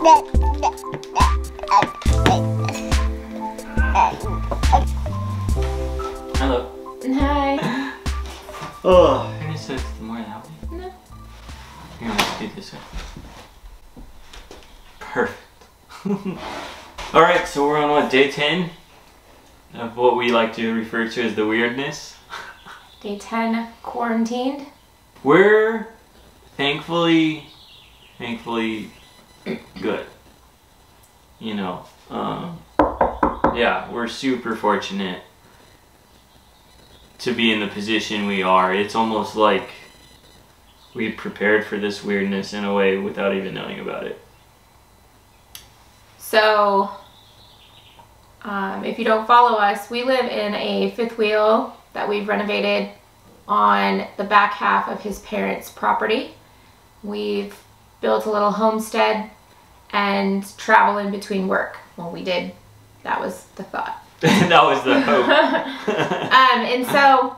Hello. Hi. Oh, you're gonna sit more than that way? No. You're gonna do this way. Perfect. Alright, so we're on what, day 10 of what we like to refer to as the weirdness. Day 10, quarantined. We're thankfully good. You know, yeah, we're super fortunate to be in the position we are. It's almost like we prepared for this weirdness in a way without even knowing about it. So, if you don't follow us, we live in a fifth wheel that we've renovated on the back half of his parents' property. We've built a little homestead and travel in between work. Well, we did. That was the thought. That was the hope. And so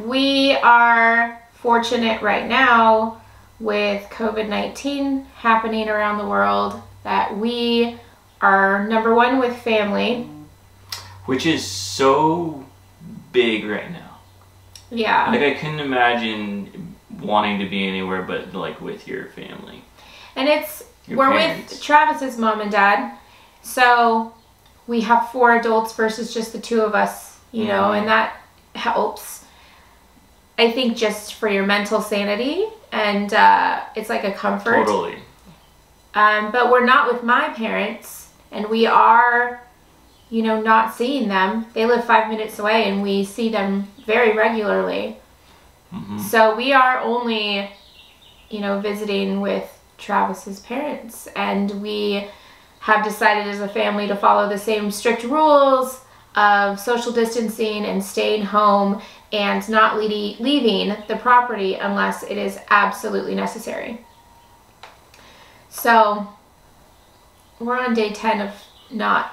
we are fortunate right now with COVID-19 happening around the world that we are number one with family. Which is so big right now. Yeah. Like I couldn't imagine wanting to be anywhere but like with your family. And we're parents. with Travis's mom and dad. So we have 4 adults versus just the 2 of us, you know, and that helps. I think just for your mental sanity, and it's like a comfort. Totally. But we're not with my parents, and we are, you know, not seeing them. They live 5 minutes away, and we see them very regularly. So we are only, you know, visiting with Travis's parents, and we have decided as a family to follow the same strict rules of social distancing and staying home and not leaving the property unless it is absolutely necessary. So we're on day 10 of not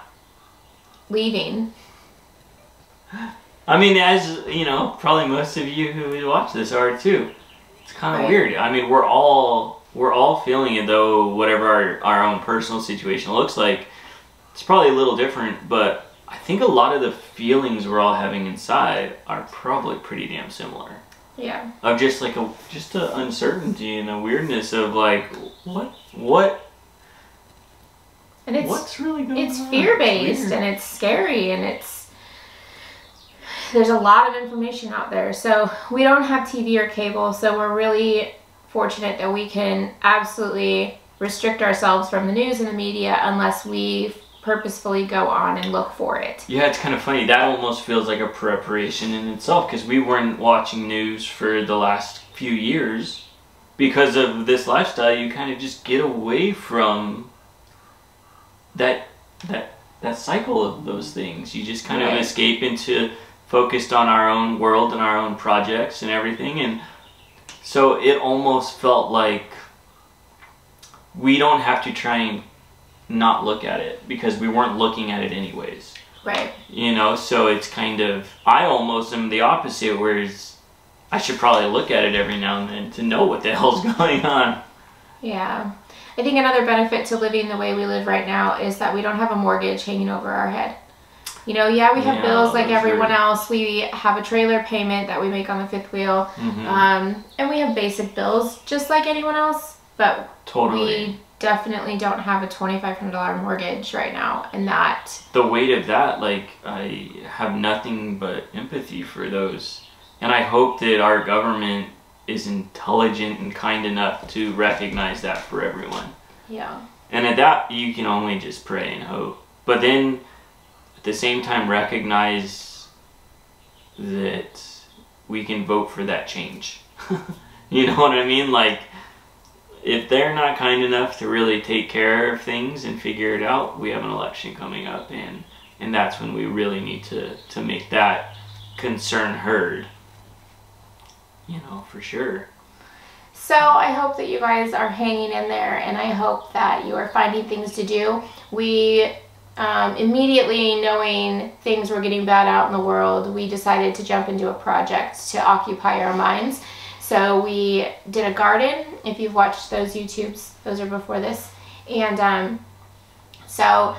leaving. I mean, as you know, probably most of you who watch this are too. It's kind of weird. I mean, we're all feeling it, though, whatever our own personal situation looks like. It's probably a little different, but I think a lot of the feelings we're all having inside are probably pretty damn similar. Yeah. Of just like just a uncertainty and a weirdness of like, what? And it's, what's really going on? It's fear-based and it's scary and there's a lot of information out there. So we don't have TV or cable, so we're really fortunate that we can absolutely restrict ourselves from the news and the media unless we purposefully go on and look for it. Yeah, it's kind of funny. That almost feels like a preparation in itself, because we weren't watching news for the last few years. Because of this lifestyle, you kind of just get away from that cycle of those things. You just kind of escape into focused on our own world and our own projects and everything. And so it almost felt like we don't have to try and not look at it because we weren't looking at it anyways. Right. You know, so it's kind of, I almost am the opposite, whereas I should probably look at it every now and then to know what the hell's going on. Yeah. I think another benefit to living the way we live right now is that we don't have a mortgage hanging over our head. You know, yeah, we have bills like everyone else. We have a trailer payment that we make on the fifth wheel. And we have basic bills just like anyone else. But we definitely don't have a $2,500 mortgage right now. And that... the weight of that, like, I have nothing but empathy for those. And I hope that our government is intelligent and kind enough to recognize that for everyone. Yeah. And at that, you can only just pray and hope. But then, at the same time, recognize that we can vote for that change. You know what I mean? Like, if they're not kind enough to really take care of things and figure it out, we have an election coming up, and that's when we really need to make that concern heard. You know, for sure. So I hope that you guys are hanging in there, and I hope that you are finding things to do. We immediately knowing things were getting bad out in the world, we decided to jump into a project to occupy our minds. So we did a garden. If you've watched those YouTubes, those are before this. And so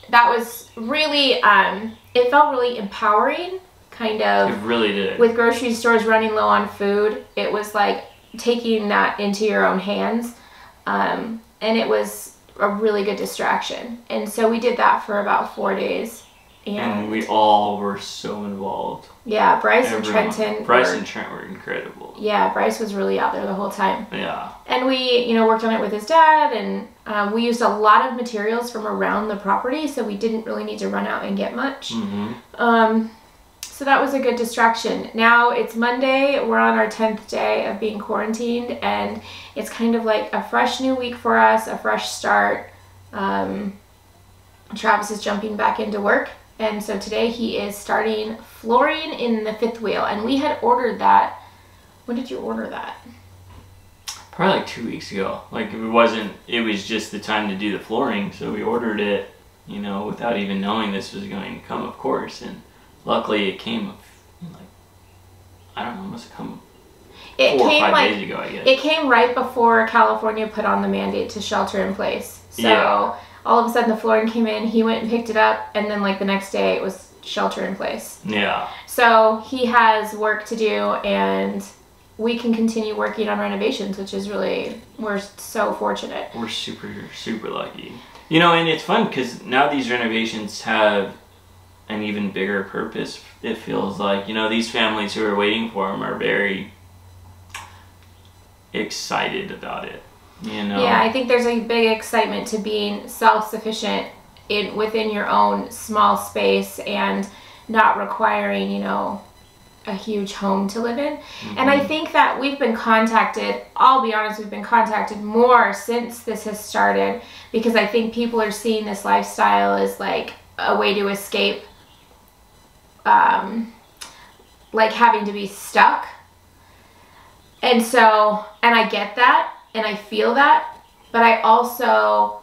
that was really, it felt really empowering, kind of. It really did. With grocery stores running low on food, it was like taking that into your own hands. And it was a really good distraction. And so we did that for about 4 days. And we all were so involved. Yeah, Bryce Everyone. and Trenton. Bryce and Trent were incredible. Yeah, Bryce was really out there the whole time. Yeah. And we, you know, worked on it with his dad, and we used a lot of materials from around the property, so we didn't really need to run out and get much. Mm-hmm. So that was a good distraction. Now it's Monday. We're on our 10th day of being quarantined, and it's kind of like a fresh new week for us, a fresh start. Travis is jumping back into work. And so today he is starting flooring in the fifth wheel. And we had ordered that. When did you order that? Probably like 2 weeks ago. Like it was just the time to do the flooring. So we ordered it, you know, without even knowing this was going to come, of course. And luckily it came like, I don't know, it must have come 4 or 5 days ago, I guess. It came right before California put on the mandate to shelter in place. So yeah. All of a sudden the flooring came in, he went and picked it up, and then like the next day it was shelter in place. Yeah. So he has work to do, and we can continue working on renovations, which is really, we're so fortunate. We're super, super lucky. You know, and it's fun because now these renovations have an even bigger purpose, it feels like. You know, these families who are waiting for them are very excited about it. You know? Yeah, I think there's a big excitement to being self-sufficient within your own small space and not requiring, you know, a huge home to live in. Mm-hmm. And I think that we've been contacted, I'll be honest, we've been contacted more since this has started, because I think people are seeing this lifestyle as like a way to escape, like having to be stuck. And so, and I get that. And I feel that, but I also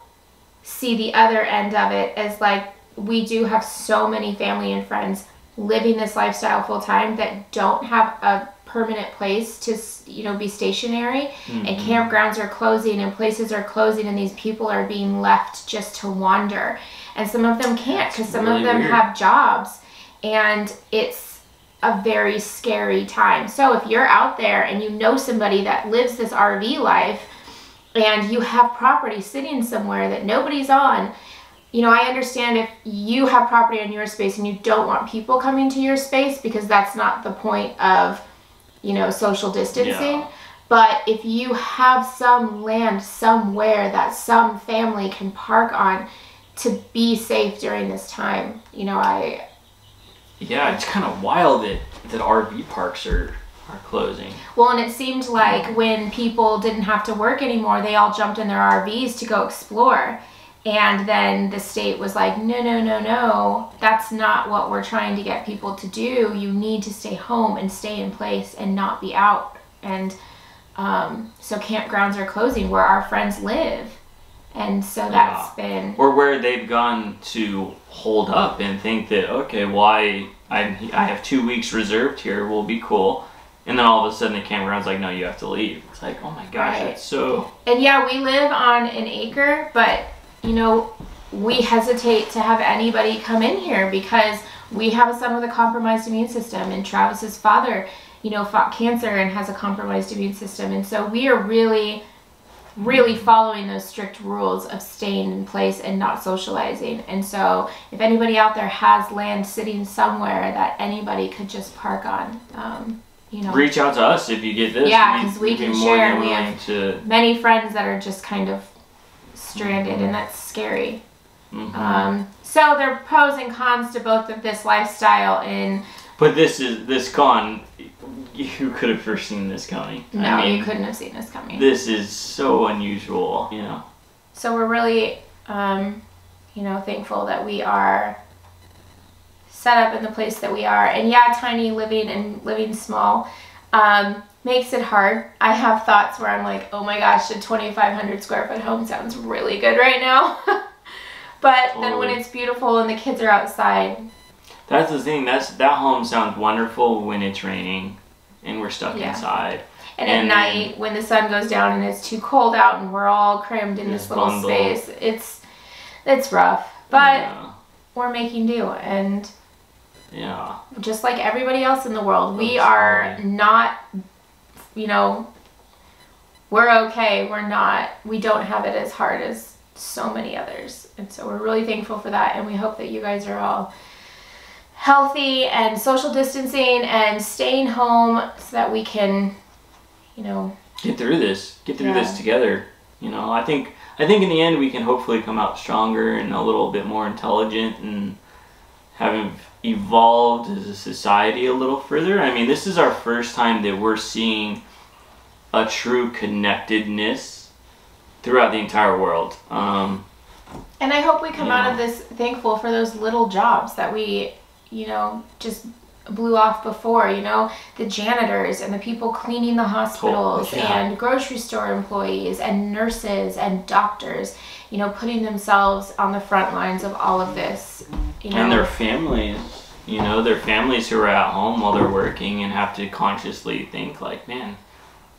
see the other end of it as like we do have so many family and friends living this lifestyle full time that don't have a permanent place to, you know, be stationary. Mm-hmm. And campgrounds are closing and places are closing, and these people are being left just to wander. And some of them can't because some of them have jobs, and it's a very scary time. So if you're out there and you know somebody that lives this RV life and you have property sitting somewhere that nobody's on, you know, I understand if you have property on your space and you don't want people coming to your space, because that's not the point of, you know, social distancing. Yeah. But if you have some land somewhere that some family can park on to be safe during this time, you know, yeah, it's kind of wild that RV parks are closing. Well, and it seemed like when people didn't have to work anymore, they all jumped in their RVs to go explore. And then the state was like, no, that's not what we're trying to get people to do. You need to stay home and stay in place and not be out. And so campgrounds are closing where our friends live. And so that's been... Or where they've gone to hold up and think that, okay, why I have 2 weeks reserved here, will be cool. And then all of a sudden the campground's like, no, you have to leave. It's like, oh my gosh, that's so... And yeah, we live on an acre, but, you know, we hesitate to have anybody come in here because we have a son with a compromised immune system, and Travis's father, you know, fought cancer and has a compromised immune system. And so we are really following those strict rules of staying in place and not socializing. And so if anybody out there has land sitting somewhere that anybody could just park on, you know, reach out to us if you get this. Yeah, because we can share. We have many friends that are just kind of stranded, and that's scary. Mm-hmm. So there are pros and cons to both of this lifestyle. But this con, you could have foreseen this coming. No, I mean, you couldn't have seen this coming. This is so unusual, you know. So we're really, you know, thankful that we are set up in the place that we are. And yeah, tiny living small makes it hard. I have thoughts where I'm like, oh my gosh, a 2,500 square foot home sounds really good right now. But then when it's beautiful and the kids are outside. That's the thing. That home sounds wonderful when it's raining and we're stuck inside. And at night, when the sun goes down and it's too cold out and we're all crammed in this little space, it's rough. But we're making do. And just like everybody else in the world, we are not, you know, we're okay. We don't have it as hard as so many others. And so we're really thankful for that. And we hope that you guys are all healthy and social distancing and staying home so that we can, you know, get through this together. You know, I think in the end we can hopefully come out stronger and a little bit more intelligent and having evolved as a society a little further. I mean, this is our first time that we're seeing a true connectedness throughout the entire world. And I hope we come out of this thankful for those little jobs that we, you know, just blew off before, you know, the janitors and the people cleaning the hospitals and grocery store employees and nurses and doctors, you know, putting themselves on the front lines of all of this, you know. And their families, you know, their families who are at home while they're working and have to consciously think like, man,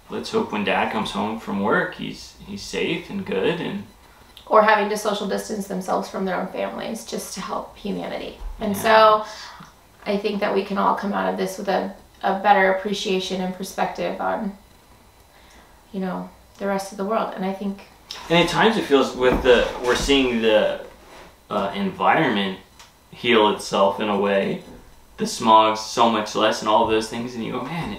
let's hope when Dad comes home from work, he's safe and good. And or having to social distance themselves from their own families just to help humanity. And so I think that we can all come out of this with a better appreciation and perspective on, you know, the rest of the world. And I think... And at times it feels we're seeing the environment heal itself in a way. The smog's so much less and all of those things. And you go, man,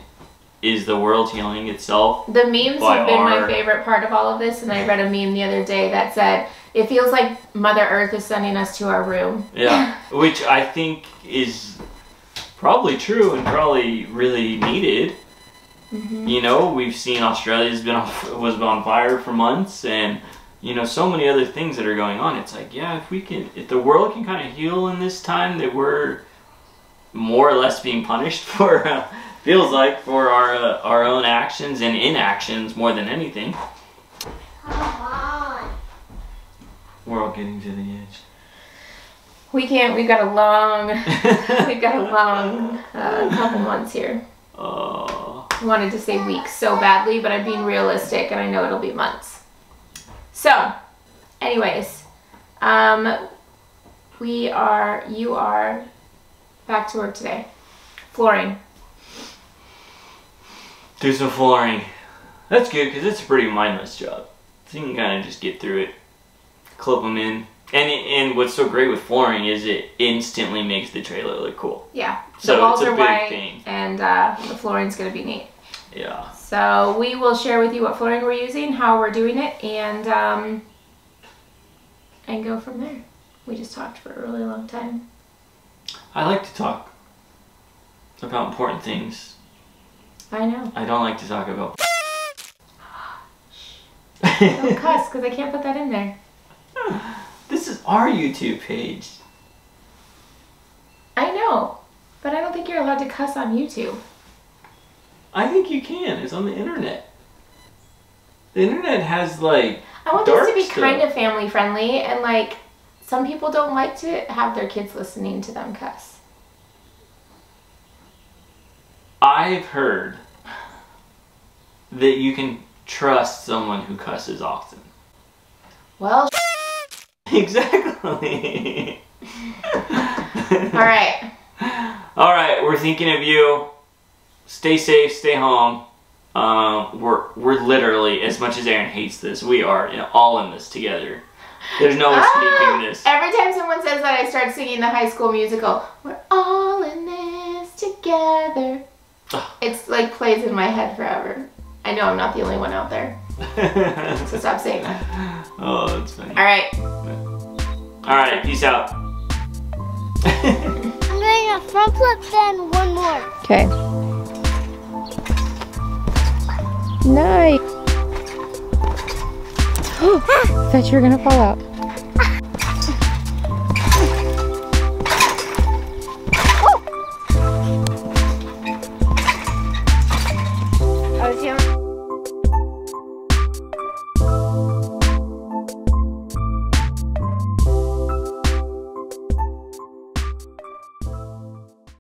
is the world healing itself? The memes have been my favorite part of all of this. And I read a meme the other day that said, it feels like Mother Earth is sending us to our room. Yeah, which I think is probably true and probably really needed. You know, we've seen Australia's was on fire for months, and you know, so many other things that are going on. It's like, yeah, if the world can kind of heal in this time that we're more or less being punished for, feels like, for our own actions and inactions more than anything. We're all getting to the edge. We can't. We've got a long couple months here. I wanted to say weeks so badly, but I'm being realistic, and I know it'll be months. So, anyways, you are back to work today. Flooring. Do some flooring. That's good because it's a pretty mindless job. So you can kind of just get through it. Clip them in. And what's so great with flooring is it instantly makes the trailer look cool. Yeah. So the walls it's a are big white, thing. and the flooring's going to be neat. Yeah. So we will share with you what flooring we're using, how we're doing it, and go from there. We just talked for a really long time. I like to talk about important things. I know. I don't like to talk about... Don't cuss, because I can't put that in there. This is our YouTube page. I know, but I don't think you're allowed to cuss on YouTube. I think you can. It's on the internet. The internet has, like, I want dark this to be stuff. kind of family friendly, and like, some people don't like to have their kids listening to them cuss. I've heard that you can trust someone who cusses often. Well, exactly. Alright. Alright, we're thinking of you. Stay safe, stay home. We're literally, as much as Aaron hates this, we are all in this together. There's no escaping this. Every time someone says that, I start singing the High School Musical. We're all in this together. It's like plays in my head forever. I know I'm not the only one out there. So stop saying that. Oh, that's funny. Alright. Alright, peace out. I'm doing a front flip, then one more. Okay. Nice. Thought you were gonna fall out.